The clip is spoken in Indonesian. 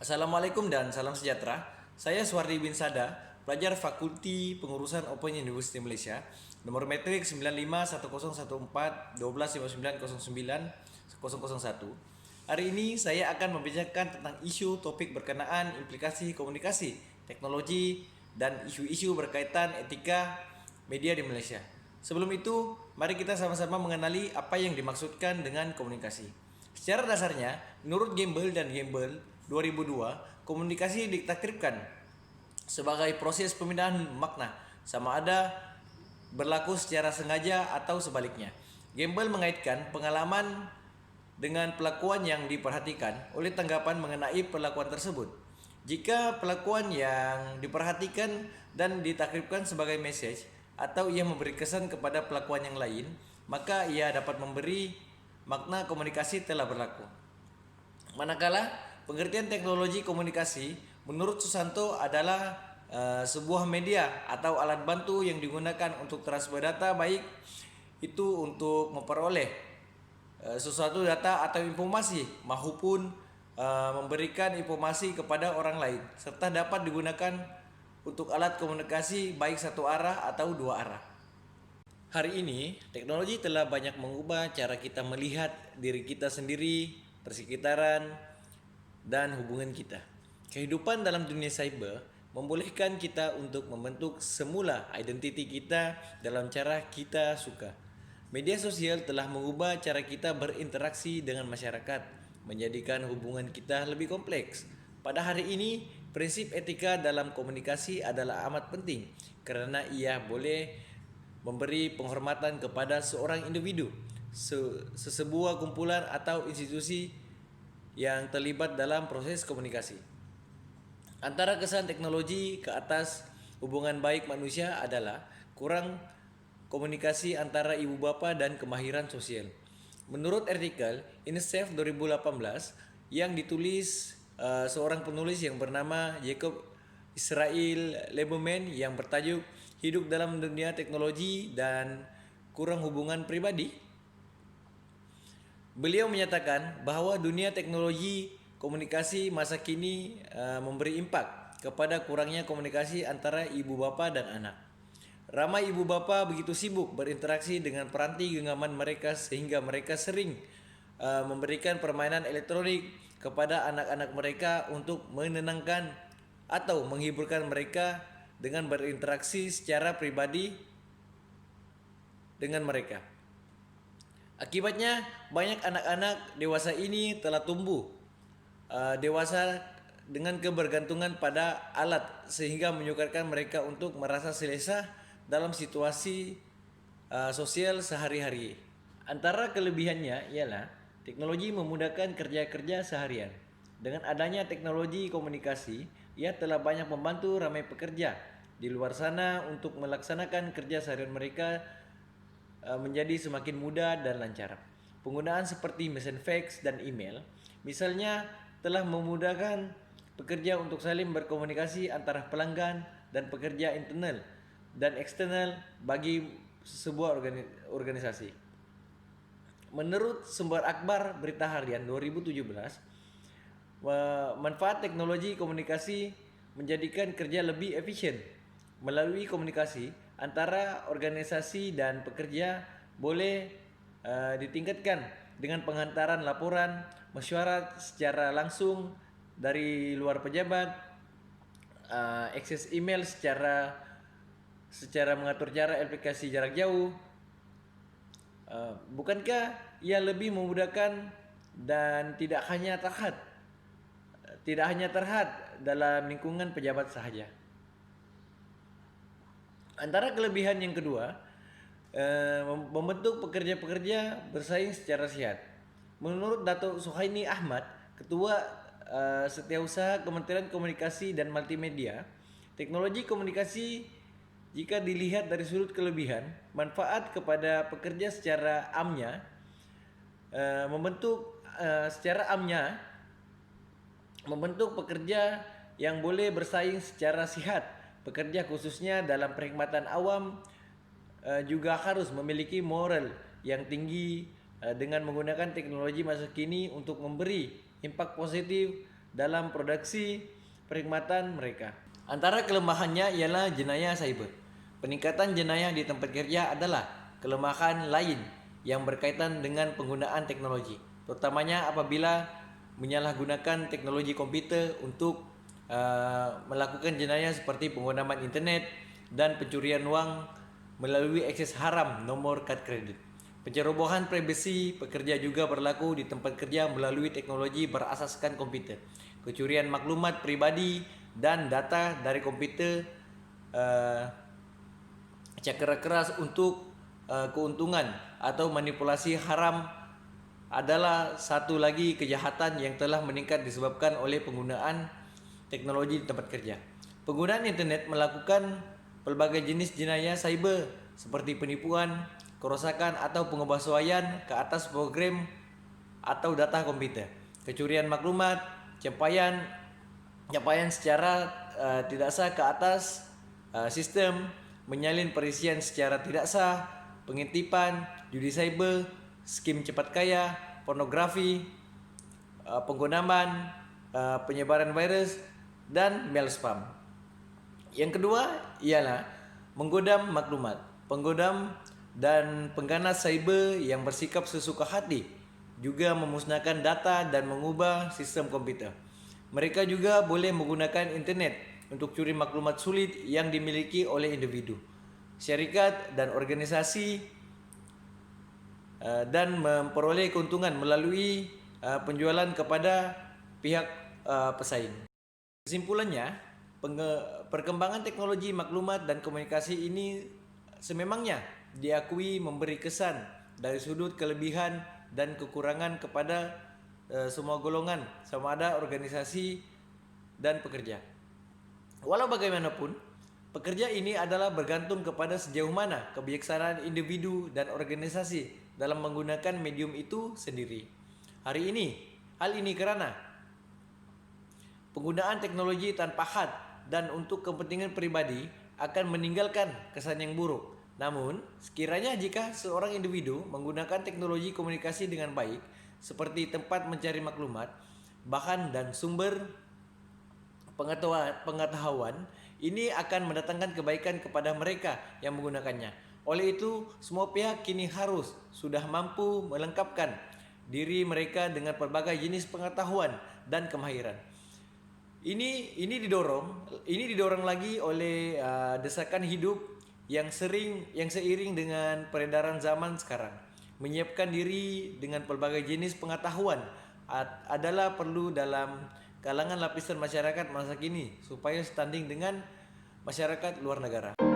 Assalamualaikum dan salam sejahtera. Saya Suwardi bin Sada, pelajar Fakulti Pengurusan Open University Malaysia. Nomor metrik 951014-125909-001. Hari ini saya akan membicarakan tentang isu topik berkenaan implikasi komunikasi, teknologi, dan isu-isu berkaitan etika media di Malaysia. Sebelum itu, mari kita sama-sama mengenali apa yang dimaksudkan dengan komunikasi. Secara dasarnya, menurut Gamble dan Gamble 2002, komunikasi ditakribkan sebagai proses pemindahan makna, sama ada berlaku secara sengaja atau sebaliknya. Gamble mengaitkan pengalaman dengan pelakuan yang diperhatikan oleh tanggapan mengenai perlakuan tersebut. Jika pelakuan yang diperhatikan dan ditakribkan sebagai message atau ia memberi kesan kepada pelakuan yang lain, maka ia dapat memberi makna komunikasi telah berlaku. Manakala pengertian teknologi komunikasi menurut Susanto adalah sebuah media atau alat bantu yang digunakan untuk transfer data, baik itu untuk memperoleh sesuatu data atau informasi maupun memberikan informasi kepada orang lain, serta dapat digunakan untuk alat komunikasi baik satu arah atau dua arah. Hari ini, teknologi telah banyak mengubah cara kita melihat diri kita sendiri, persekitaran, dan hubungan kita. Kehidupan dalam dunia cyber membolehkan kita untuk membentuk semula identiti kita dalam cara kita suka. Media sosial telah mengubah cara kita berinteraksi dengan masyarakat, menjadikan hubungan kita lebih kompleks. Pada hari ini, prinsip etika dalam komunikasi adalah amat penting kerana ia boleh memberi penghormatan kepada seorang individu, sesebuah kumpulan atau institusi yang terlibat dalam proses komunikasi. Antara kesan teknologi ke atas hubungan baik manusia adalah kurang komunikasi antara ibu bapa dan kemahiran sosial. Menurut artikel INSAFE 2018 yang ditulis seorang penulis yang bernama Jacob Israel Lieberman yang bertajuk Hidup dalam Dunia Teknologi dan Kurang Hubungan Pribadi, beliau menyatakan bahawa dunia teknologi komunikasi masa kini memberi impak kepada kurangnya komunikasi antara ibu bapa dan anak. Ramai ibu bapa begitu sibuk berinteraksi dengan peranti genggaman mereka sehingga mereka sering memberikan permainan elektronik kepada anak-anak mereka untuk menenangkan atau menghiburkan mereka dengan berinteraksi secara pribadi dengan mereka. Akibatnya, banyak anak-anak dewasa ini telah tumbuh dewasa dengan kebergantungan pada alat sehingga menyukarkan mereka untuk merasa selesa dalam situasi sosial sehari-hari. Antara kelebihannya ialah teknologi memudahkan kerja-kerja seharian. Dengan adanya teknologi komunikasi, ia telah banyak membantu ramai pekerja di luar sana untuk melaksanakan kerja seharian mereka menjadi semakin mudah dan lancar. Penggunaan seperti mesin fax dan email misalnya telah memudahkan pekerja untuk saling berkomunikasi antara pelanggan dan pekerja internal dan eksternal bagi sebuah organisasi. Menurut sumber akhbar Berita Harian 2017, manfaat teknologi komunikasi menjadikan kerja lebih efisien. Melalui komunikasi antara organisasi dan pekerja boleh ditingkatkan dengan penghantaran laporan, mesyuarat secara langsung dari luar pejabat, akses email secara mengatur jarak aplikasi jarak jauh. Bukankah ia lebih memudahkan dan tidak hanya terhad dalam lingkungan pejabat sahaja? Antara kelebihan yang kedua, membentuk pekerja-pekerja bersaing secara sehat. Menurut Datuk Suhaini Ahmad, Ketua Setiausaha Kementerian Komunikasi dan Multimedia, teknologi komunikasi jika dilihat dari sudut kelebihan, manfaat kepada pekerja secara amnya, membentuk pekerja yang boleh bersaing secara sihat. Pekerja khususnya dalam perkhidmatan awam juga harus memiliki moral yang tinggi dengan menggunakan teknologi masa kini untuk memberi impak positif dalam produksi perkhidmatan mereka. Antara kelemahannya ialah jenayah cyber. Peningkatan jenayah di tempat kerja adalah kelemahan lain yang berkaitan dengan penggunaan teknologi, terutamanya apabila menyalahgunakan teknologi komputer untuk melakukan jenayah seperti penggunaan internet dan pencurian wang melalui akses haram nomor kad kredit. Pencerobohan privasi pekerja juga berlaku di tempat kerja melalui teknologi berasaskan komputer. Kecurian maklumat pribadi dan data dari komputer, cakera keras untuk keuntungan atau manipulasi haram adalah satu lagi kejahatan yang telah meningkat disebabkan oleh penggunaan teknologi di tempat kerja. Penggunaan internet melakukan pelbagai jenis jenayah cyber seperti penipuan, kerosakan atau pengubahsuaian ke atas program atau data komputer, kecurian maklumat, capaian secara tidak sah ke atas sistem, menyalin perisian secara tidak sah, pengintipan, judi cyber, skim cepat kaya, pornografi, penggunaan, penyebaran virus, dan mail spam. Yang kedua ialah menggodam maklumat. Penggodam dan pengganas cyber yang bersikap sesuka hati juga memusnahkan data dan mengubah sistem komputer. Mereka juga boleh menggunakan internet untuk curi maklumat sulit yang dimiliki oleh individu, syarikat dan organisasi, dan memperoleh keuntungan melalui penjualan kepada pihak pesaing. Kesimpulannya, perkembangan teknologi maklumat dan komunikasi ini sememangnya diakui memberi kesan dari sudut kelebihan dan kekurangan kepada semua golongan, sama ada organisasi dan pekerja. Walau bagaimanapun, pekerja ini adalah bergantung kepada sejauh mana kebijaksanaan individu dan organisasi dalam menggunakan medium itu sendiri. Hal ini karena penggunaan teknologi tanpa had dan untuk kepentingan pribadi akan meninggalkan kesan yang buruk. Namun, sekiranya jika seorang individu menggunakan teknologi komunikasi dengan baik, seperti tempat mencari maklumat, bahan dan sumber pengetahuan, ini akan mendatangkan kebaikan kepada mereka yang menggunakannya. Oleh itu, semua pihak kini harus sudah mampu melengkapkan diri mereka dengan berbagai jenis pengetahuan dan kemahiran. Ini didorong lagi oleh desakan hidup yang seiring dengan peredaran zaman sekarang. Menyiapkan diri dengan pelbagai jenis pengetahuan adalah perlu dalam kalangan lapisan masyarakat masa kini supaya standing dengan masyarakat luar negara.